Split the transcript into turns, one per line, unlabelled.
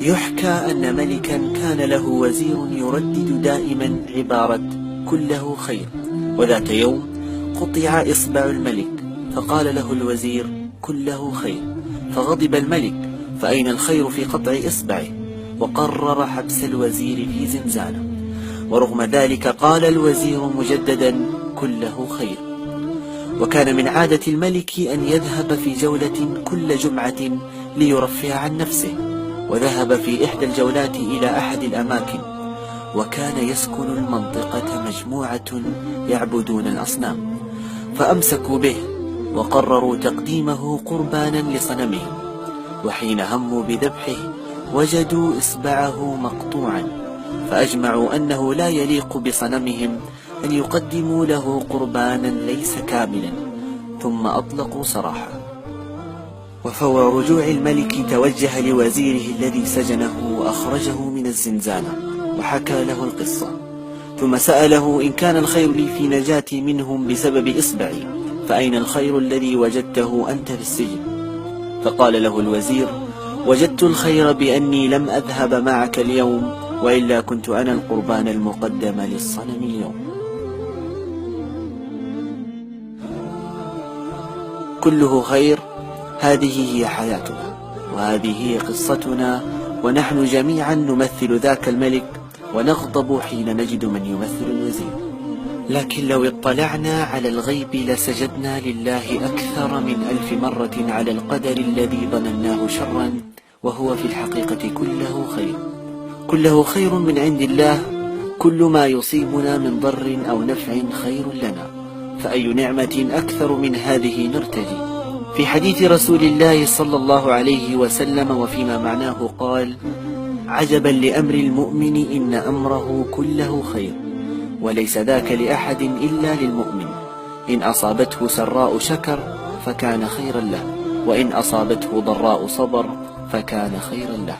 يحكى أن ملكا كان له وزير يردد دائما عبارة كله خير، وذات يوم قطع إصبع الملك، فقال له الوزير كله خير، فغضب الملك، فأين الخير في قطع إصبعه؟ وقرر حبس الوزير في زنزانة. ورغم ذلك قال الوزير مجددا كله خير. وكان من عادة الملك أن يذهب في جولة كل جمعة ليرفه عن نفسه، وذهب في إحدى الجولات إلى أحد الأماكن، وكان يسكن المنطقة مجموعة يعبدون الأصنام، فأمسكوا به وقرروا تقديمه قربانا لصنمهم. وحين هموا بذبحه وجدوا إصبعه مقطوعا، فأجمعوا أنه لا يليق بصنمهم أن يقدموا له قربانا ليس كاملا، ثم أطلقوا سراحه. وفور رجوع الملك توجه لوزيره الذي سجنه وأخرجه من الزنزانة، وحكى له القصة، ثم سأله إن كان الخير لي في نجاتي منهم بسبب إصبعي، فأين الخير الذي وجدته أنت في السجن؟ فقال له الوزير وجدت الخير بأني لم أذهب معك اليوم، وإلا كنت أنا القربان المقدم للصنم اليوم. كله خير، هذه هي حياتنا، وهذه هي قصتنا، ونحن جميعا نمثل ذاك الملك، ونغضب حين نجد من يمثل الوزير. لكن لو اطلعنا على الغيب لسجدنا لله أكثر من 1000 مرة على القدر الذي ظنناه شرا، وهو في الحقيقة كله خير. كله خير من عند الله، كل ما يصيبنا من ضر أو نفع خير لنا، فأي نعمة أكثر من هذه نرتجي؟ في حديث رسول الله صلى الله عليه وسلم وفيما معناه قال: عجبا لأمر المؤمن إن أمره كله خير، وليس ذاك لأحد إلا للمؤمن، إن أصابته سراء شكر فكان خيرا له، وإن أصابته ضراء صبر فكان خيرا له.